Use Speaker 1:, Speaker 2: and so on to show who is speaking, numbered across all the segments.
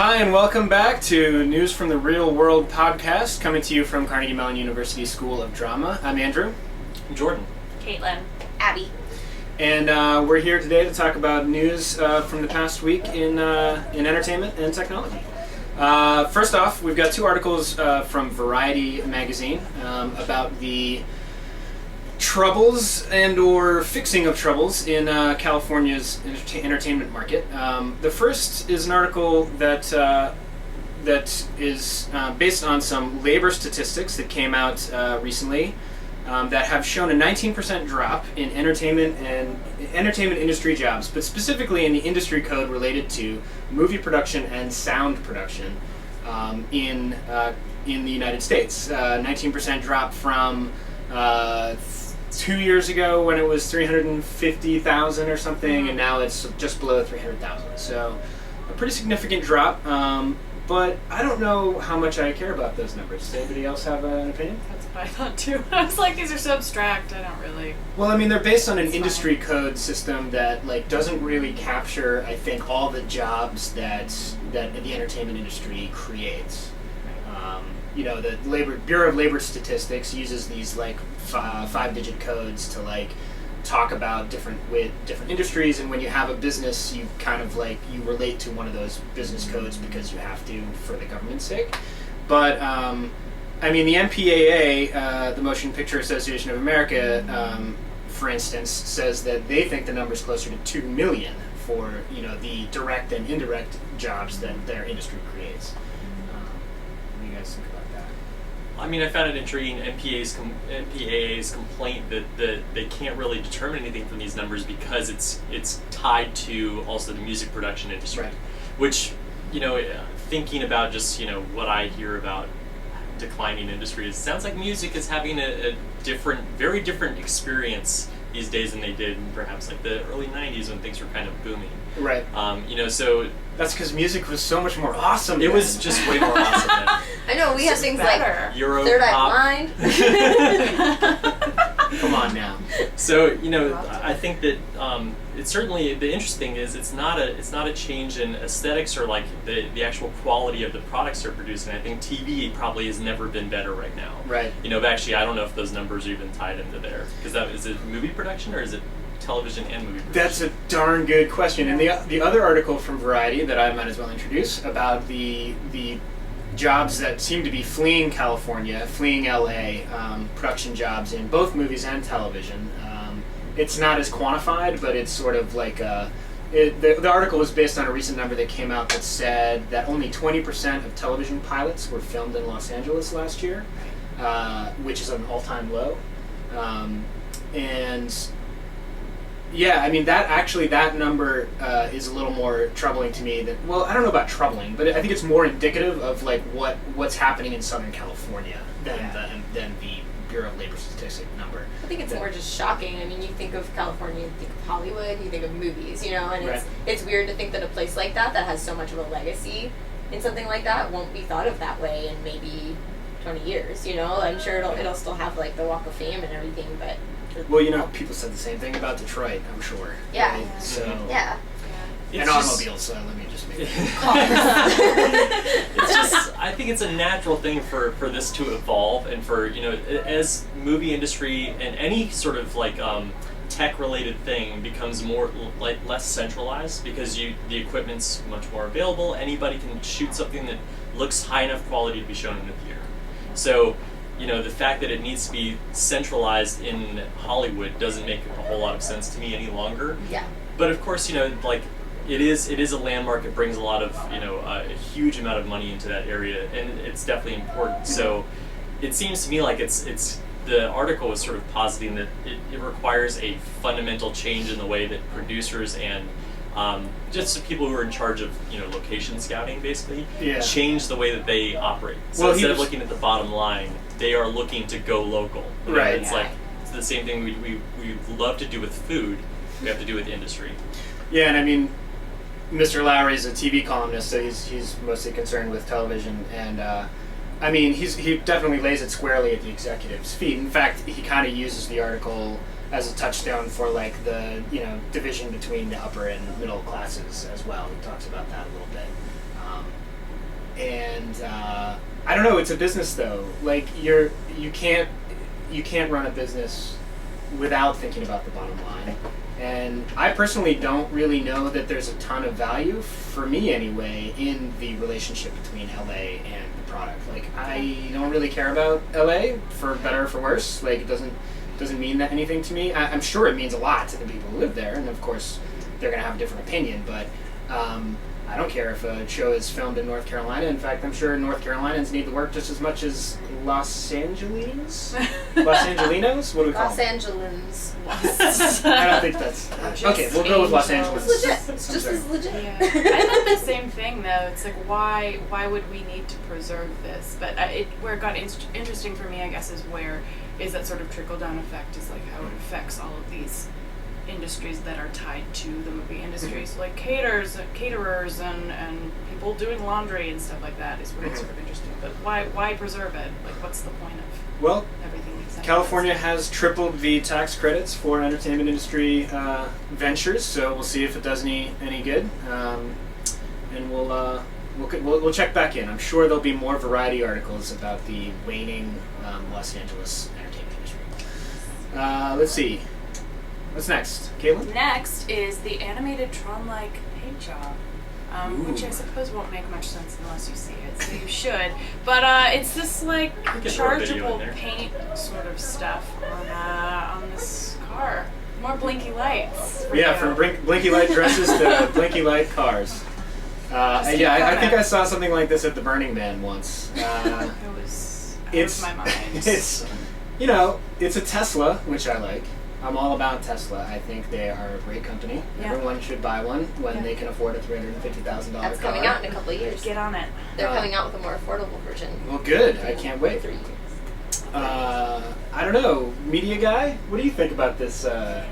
Speaker 1: Hi, and welcome back to News from the Real World podcast, coming to you from Carnegie Mellon University School of Drama. I'm Andrew.
Speaker 2: Jordan.
Speaker 3: Caitlin. Abby.
Speaker 1: And we're here today to talk about news from the past week in entertainment and technology. First off, we've got two articles from Variety magazine about the troubles and or fixing of troubles in California's entertainment market. The first is an article that is based on some labor statistics that came out recently that have shown a 19% drop in entertainment industry jobs, but specifically in the industry code related to movie production and sound production in the United States. 19% drop from 2 years ago when it was 350,000 or something, and now it's just below 300,000. So a pretty significant drop, but I don't know how much I care about those numbers. Does anybody else have an opinion?
Speaker 3: That's what I thought too. I was like, these are so abstract, I don't really...
Speaker 1: Well, I mean, they're based on an industry code system that doesn't really capture, I think, all the jobs that the entertainment industry creates. The Bureau of Labor Statistics uses these five-digit codes to talk about different industries, and when you have a business, you kind of you relate to one of those business codes because you have to for the government's sake. But the MPAA, the Motion Picture Association of America, for instance, says that they think the number's closer to 2 million for the direct and indirect jobs that their industry creates. What do you guys think about that?
Speaker 2: I mean, I found it intriguing, MPAA's complaint that they can't really determine anything from these numbers because it's tied to also the music production industry,
Speaker 1: right.
Speaker 2: Which, thinking about just, what I hear about declining industries, it sounds like music is having a very different experience these days than they did in perhaps the early 90s when things were kind of booming.
Speaker 1: Right.
Speaker 2: So...
Speaker 1: That's because music was so much more awesome.
Speaker 2: It was just way more awesome then.
Speaker 4: I know, we have things
Speaker 3: better.
Speaker 4: like
Speaker 2: Euro
Speaker 4: Third
Speaker 2: pop.
Speaker 4: Eye Blind.
Speaker 1: Come on now.
Speaker 2: So I think that it's certainly the interesting is it's not a change in aesthetics or the actual quality of the products they're producing. I think TV probably has never been better right now.
Speaker 1: Right.
Speaker 2: But actually I don't know if those numbers are even tied into there because is it movie production or is it television and movie production?
Speaker 1: That's a darn good question. And the other article from Variety that I might as well introduce about the jobs that seem to be fleeing California, fleeing LA, production jobs in both movies and television. It's not as quantified, but it's sort of the article was based on a recent number that came out that said that only 20% of television pilots were filmed in Los Angeles last year, which is an all-time low. That number is a little more troubling to me than, well, I don't know about troubling, but I think it's more indicative of what's happening in Southern California than the Bureau of Labor Statistics number.
Speaker 4: I think it's more just shocking. I mean, you think of California, you think of Hollywood, you think of movies, and
Speaker 1: right.
Speaker 4: It's weird to think that a place like that has so much of a legacy in something like that won't be thought of that way in maybe 20 years, I'm sure it'll still have the Walk of Fame and everything, but...
Speaker 1: Well, people said the same thing about Detroit, I'm sure.
Speaker 4: Yeah.
Speaker 1: Right? So,
Speaker 4: yeah.
Speaker 1: And automobiles, so let me just make it.
Speaker 2: It's just, I think it's a natural thing for this to evolve and for, as movie industry and any sort of tech-related thing becomes more less centralized because the equipment's much more available. Anybody can shoot something that looks high enough quality to be shown in the theater. So, the fact that it needs to be centralized in Hollywood doesn't make a whole lot of sense to me any longer.
Speaker 4: Yeah.
Speaker 2: But of course, it is a landmark. It brings a lot of, a huge amount of money into that area, and it's definitely important. So it seems to me like it's the article is sort of positing that it requires a fundamental change in the way that producers and just the people who are in charge of location scouting basically change the way that they operate. So instead of looking at the bottom line, they are looking to go local.
Speaker 1: Right.
Speaker 2: It's it's the same thing we love to do with food. We have to do with industry.
Speaker 1: Yeah, and I mean, Mr. Lowry is a TV columnist, so he's mostly concerned with television, and he definitely lays it squarely at the executive's feet. In fact, he kind of uses the article as a touchstone for the division between the upper and middle classes as well. He talks about that a little bit. and I don't know. It's a business though. Like you can't run a business without thinking about the bottom line. And I personally don't really know that there's a ton of value, for me anyway, in the relationship between LA and the product. Like, I don't really care about LA, for better or for worse. Like, it doesn't mean that anything to me. I'm sure it means a lot to the people who live there, and of course, they're going to have a different opinion, but I don't care if a show is filmed in North Carolina. In fact, I'm sure North Carolinians need the work just as much as Los Angelinos? Los Angelinos? What do we call
Speaker 4: Los
Speaker 1: them?
Speaker 4: Angelins.
Speaker 1: I don't think that's... Okay, we'll go with Los Angeles.
Speaker 4: It's legit. It's just
Speaker 1: sorry.
Speaker 4: as legit.
Speaker 3: Yeah. I thought the same thing though. It's like why would we need to preserve this? But where it got interesting for me, I guess, is that sort of trickle down effect is like how it affects all of these industries that are tied to the movie industry. So like caterers and people doing laundry and stuff like that is where it's sort of interesting. But why preserve it? Like what's the point of
Speaker 1: Well,
Speaker 3: everything except
Speaker 1: California has tripled the tax credits for entertainment industry ventures, so we'll see if it does any good. And we'll check back in. I'm sure there'll be more variety articles about the waning Los Angeles entertainment industry. Let's see. What's next? Caitlin?
Speaker 3: Next is the animated Tron-like paint job, which I suppose won't make much sense unless you see it, so you should. But it's this like
Speaker 2: can throw a video in
Speaker 3: chargeable
Speaker 2: there.
Speaker 3: paint sort of stuff on this car. More blinky lights.
Speaker 1: Yeah,
Speaker 3: you.
Speaker 1: from blinky light dresses to blinky light cars.
Speaker 3: Just
Speaker 1: Yeah, I
Speaker 3: keep
Speaker 1: think
Speaker 3: going.
Speaker 1: I saw something like this at the Burning Man once.
Speaker 3: It was out
Speaker 1: It's
Speaker 3: of my mind.
Speaker 1: it's it's a Tesla, which I like. I'm all about Tesla. I think they are a great company.
Speaker 3: Yeah.
Speaker 1: Everyone should buy one when
Speaker 3: Yeah.
Speaker 1: they can afford a $350,000 car.
Speaker 4: That's coming out in a couple of years.
Speaker 3: Get on it.
Speaker 4: They're coming out with a more affordable version.
Speaker 1: Well, good. I can't wait.
Speaker 4: 3 years.
Speaker 1: I don't know, media guy. What do you think about this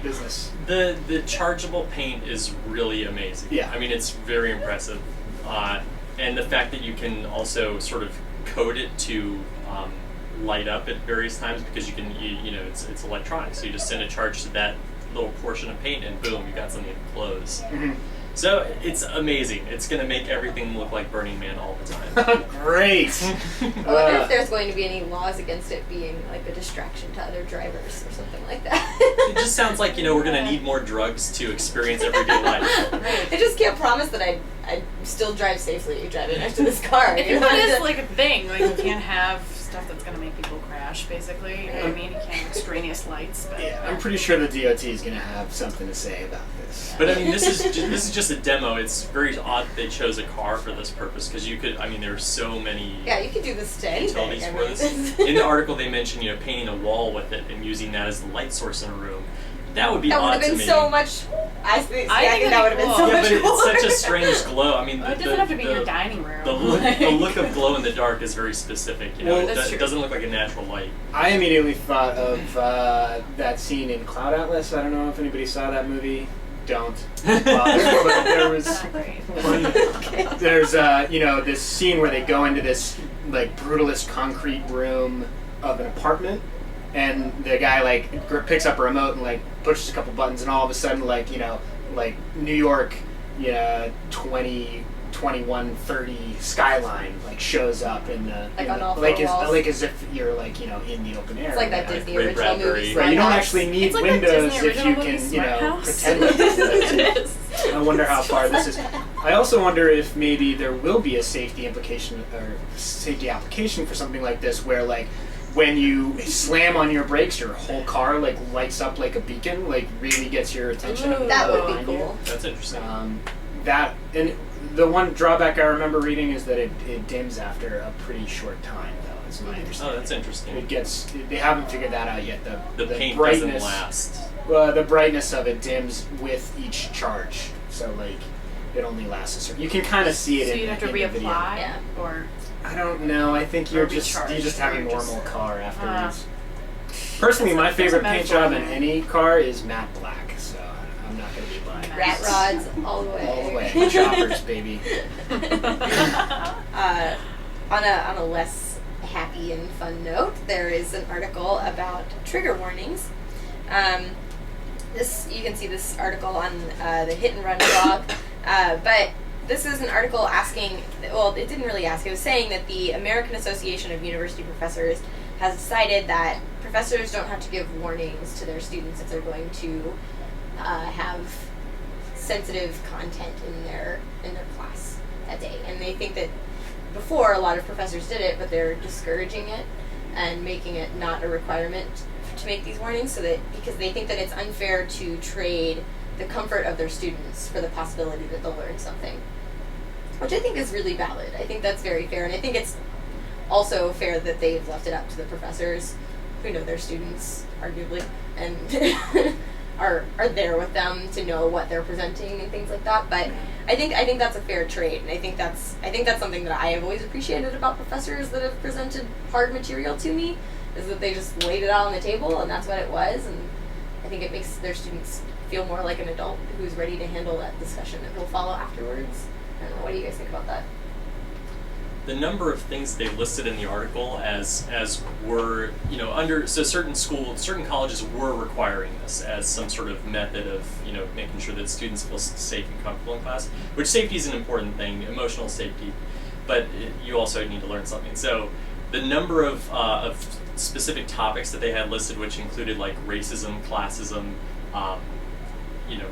Speaker 1: business?
Speaker 2: The chargeable paint is really amazing.
Speaker 1: Yeah.
Speaker 2: I mean, it's very impressive, and the fact that you can also sort of code it to light up at various times because you know it's electronic, so you just send a charge to that little portion of paint and boom, you got something to close.
Speaker 1: Mhm.
Speaker 2: So it's amazing. It's going to make everything look like Burning Man all the time.
Speaker 1: Great.
Speaker 4: I wonder if there's going to be any laws against it being like a distraction to other drivers or something like that.
Speaker 2: It just sounds like, you know, we're going to need more drugs to experience everyday life.
Speaker 4: I just can't promise that I'd still drive safely driving next to this car.
Speaker 3: If
Speaker 4: you
Speaker 3: you
Speaker 4: know?
Speaker 3: put it as like a thing, like you can't have stuff that's gonna make people crash, basically. You know what I mean? You can't have extraneous lights, but
Speaker 1: Yeah, I'm pretty sure the DOT is going to have something to say about this.
Speaker 2: But I mean, this is just a demo. It's very odd that they chose a car for this purpose because you could. I mean, there are so many
Speaker 4: Yeah, you could do this to anything.
Speaker 2: utilities
Speaker 4: I
Speaker 2: for
Speaker 4: mean,
Speaker 2: this. In the article, they mentioned painting a wall with it and using that as the light source in a room. That would be
Speaker 4: that would
Speaker 2: odd
Speaker 4: have
Speaker 2: to
Speaker 4: been
Speaker 2: me.
Speaker 4: so much. I think
Speaker 3: that'd
Speaker 4: that would have
Speaker 3: be
Speaker 4: been
Speaker 3: cool.
Speaker 4: so
Speaker 2: Yeah,
Speaker 4: much
Speaker 2: but it's
Speaker 4: cooler.
Speaker 2: such a strange glow. I mean,
Speaker 3: Well, it doesn't have to be in your dining room.
Speaker 2: The look of glow in the dark is very specific. You know,
Speaker 1: Well,
Speaker 3: That's
Speaker 2: it
Speaker 3: true.
Speaker 2: doesn't look like a natural light.
Speaker 1: I immediately thought of that scene in Cloud Atlas. I don't know if anybody saw that movie. Don't bother. But there was
Speaker 3: Not great.
Speaker 1: one, there's this scene where they go into this like brutalist concrete room of an apartment, and the guy like picks up a remote and like pushes a couple buttons, and all of a sudden like New York 2130 skyline like shows up in the
Speaker 4: Like
Speaker 1: in
Speaker 4: on
Speaker 1: the-
Speaker 4: all
Speaker 1: like
Speaker 4: four
Speaker 1: as
Speaker 4: walls.
Speaker 1: like as if you're like in the open air.
Speaker 4: It's like that
Speaker 1: Right?
Speaker 4: Disney
Speaker 2: Ray
Speaker 4: original movie.
Speaker 2: Bradbury.
Speaker 1: Right, you don't
Speaker 4: Smart
Speaker 1: actually
Speaker 4: House.
Speaker 1: need
Speaker 3: It's like that
Speaker 1: windows
Speaker 3: Disney
Speaker 1: if you
Speaker 3: original
Speaker 1: can,
Speaker 3: movie, Smart House.
Speaker 1: pretend like this.
Speaker 3: It is.
Speaker 1: I wonder how far this is. I also wonder if maybe there will be a safety implication or safety application for something like this, where like when you slam on your brakes, your whole car like lights up like a beacon, like really gets your attention.
Speaker 3: Ooh.
Speaker 4: That would
Speaker 1: behind
Speaker 4: be
Speaker 1: you.
Speaker 4: cool.
Speaker 2: That's interesting.
Speaker 1: That and the one drawback I remember reading is that it dims after a pretty short time, though. Is my
Speaker 2: Oh,
Speaker 1: understanding.
Speaker 2: that's interesting.
Speaker 1: It gets. They haven't figured that out yet.
Speaker 2: The paint
Speaker 1: brightness,
Speaker 2: doesn't last.
Speaker 1: the brightness of it dims with each charge, so like it only lasts a certain. You can kind of see it.
Speaker 3: So
Speaker 1: in
Speaker 3: you'd
Speaker 1: the,
Speaker 3: have to
Speaker 1: in the video.
Speaker 3: reapply,
Speaker 4: Yeah.
Speaker 3: or
Speaker 1: I don't know. I think
Speaker 3: Or
Speaker 1: you
Speaker 3: recharge,
Speaker 1: just have
Speaker 3: or
Speaker 1: a
Speaker 3: you're
Speaker 1: normal
Speaker 3: just-
Speaker 1: car afterwards. Personally,
Speaker 3: There's
Speaker 1: my
Speaker 3: a
Speaker 1: favorite paint
Speaker 3: metaphor
Speaker 1: job in
Speaker 3: there.
Speaker 1: any car is matte black, so I'm not going to be buying it.
Speaker 4: Rat rods all the way.
Speaker 1: All the way. Choppers, baby.
Speaker 4: On a less happy and fun note, there is an article about trigger warnings. This you can see this article on the Hit and Run blog, but this is an article asking, well, it didn't really ask, it was saying that the American Association of University Professors has decided that professors don't have to give warnings to their students if they're going to have sensitive content in their class that day. And they think that before a lot of professors did it, but they're discouraging it and making it not a requirement to make these warnings, so that because they think that it's unfair to trade the comfort of their students for the possibility that they'll learn something, which I think is really valid. I think that's very fair, and I think it's also fair that they've left it up to the professors who know their students, arguably, and are there with them to know what they're presenting and things like that. But I think that's a fair trade, and I think that's something that I have always appreciated about professors that have presented hard material to me, is that they just laid it out on the table and that's what it was, and I think it makes their students feel more like an adult who's ready to handle that discussion that will follow afterwards. I don't know, what do you guys think about that?
Speaker 2: The number of things they listed in the article as were, so certain colleges were requiring this as some sort of method of, making sure that students feel safe and comfortable in class, which safety is an important thing, emotional safety, but you also need to learn something. So the number of specific topics that they had listed, which included like racism, classism,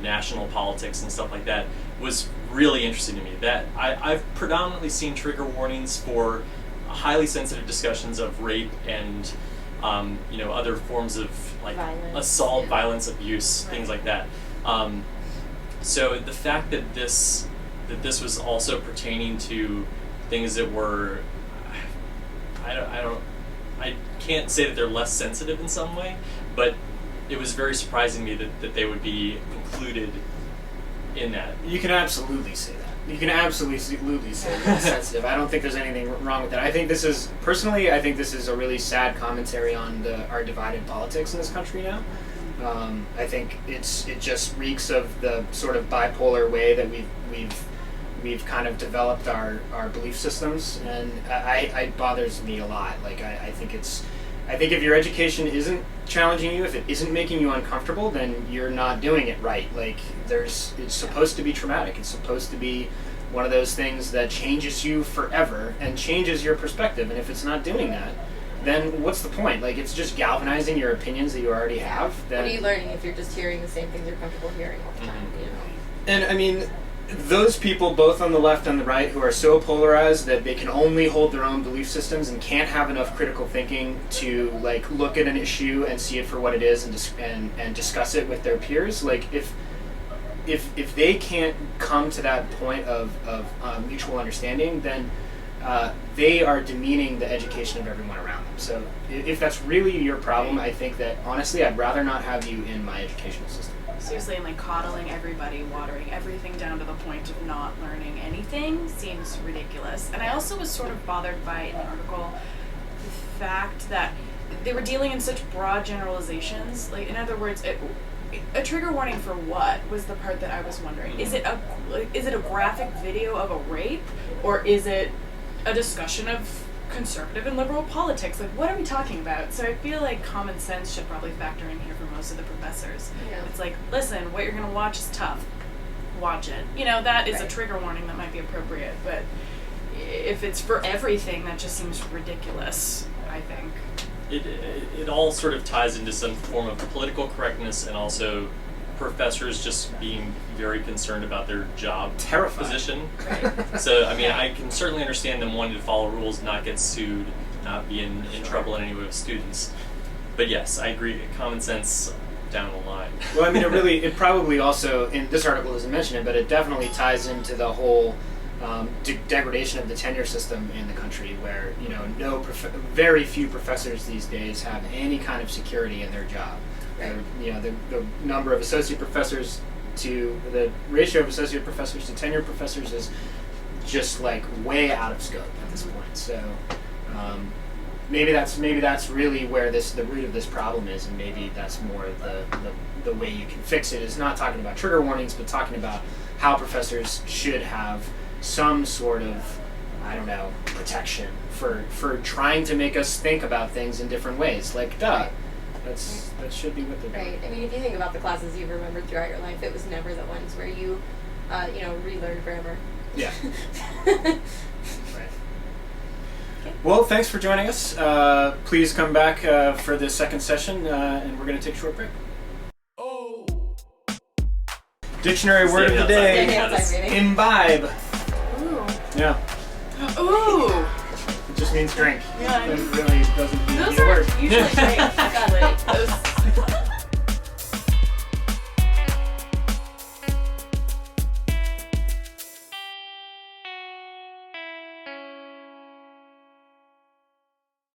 Speaker 2: national politics and stuff like that, was really interesting to me. That I've predominantly seen trigger warnings for highly sensitive discussions of rape and other forms of like
Speaker 4: Violence,
Speaker 2: assault,
Speaker 4: yeah.
Speaker 2: violence, abuse,
Speaker 3: Right.
Speaker 2: things like that. So the fact that this was also pertaining to things that were, I can't say that they're less sensitive in some way, but it was very surprising to me that they would be included in that.
Speaker 1: You can absolutely say that. You can absolutely say that's sensitive. I don't think there's anything wrong with that. I think this is a really sad commentary on our divided politics in this country now. I think it just reeks of the sort of bipolar way that we've kind of developed our belief systems, and it bothers me a lot. Like I think if your education isn't challenging you, if it isn't making you uncomfortable, then you're not doing it right. Like it's supposed to be traumatic. It's supposed to be one of those things that changes you forever and changes your perspective. And if it's not doing that, then what's the point? Like it's just galvanizing your opinions that you already have. Then,
Speaker 4: What are you learning if you're just hearing the same things you're comfortable hearing all the time?
Speaker 1: And I mean, those people, both on the left and the right, who are so polarized that they can only hold their own belief systems and can't have enough critical thinking to like look at an issue and see it for what it is and discuss it with their peers. Like if they can't come to that point of mutual understanding, then they are demeaning the education of everyone around them. So if that's really your problem, I think that honestly, I'd rather not have you in my educational system.
Speaker 3: Seriously, and like coddling everybody, watering everything down to the point of not learning anything seems ridiculous. And I also was sort of bothered by in the article the fact that they were dealing in such broad generalizations. Like, in other words, a trigger warning for what was the part that I was wondering. Is it a graphic video of a rape, or is it a discussion of conservative and liberal politics? Like, what are we talking about? So I feel like common sense should probably factor in here for most of the professors.
Speaker 4: Yeah.
Speaker 3: It's like, listen, what you're going to watch is tough. Watch it. That is a
Speaker 4: Right.
Speaker 3: trigger warning that might be appropriate, but if it's for everything, that just seems ridiculous, I think.
Speaker 2: It all sort of ties into some form of political correctness and also professors just being very concerned about their job
Speaker 1: Terrified.
Speaker 2: position. So, I mean, I can certainly understand them wanting to follow rules, not get sued, not be in trouble in any way with students. But yes, I agree, common sense down the line.
Speaker 1: Well, I mean, it probably also, in this article doesn't mention it, but it definitely ties into the whole degradation of the tenure system in the country, where very few professors these days have any kind of security in their job.
Speaker 4: Right.
Speaker 1: The number of associate professors to the ratio of associate professors to tenure professors is just like way out of scope at this point. So maybe that's really where the root of this problem is, and maybe that's more the way you can fix it, is not talking about trigger warnings, but talking about how professors should have some sort of, I don't know, protection for trying to make us think about things in different ways. Like, duh. That should be what they're doing.
Speaker 4: Right. I mean, if you think about the classes you've remembered throughout your life, it was never the ones where you, relearned grammar.
Speaker 1: Yeah. Right. Well, thanks for joining us. Please come back for the second session, and we're going to take a short break. Dictionary word of the day:
Speaker 4: Standing outside reading.
Speaker 1: imbibe.
Speaker 3: Ooh.
Speaker 1: Yeah,
Speaker 3: Ooh.
Speaker 1: it just means drink.
Speaker 3: Yeah.
Speaker 1: It really doesn't mean
Speaker 3: Those
Speaker 1: a
Speaker 3: are
Speaker 1: word.
Speaker 3: usually great. Those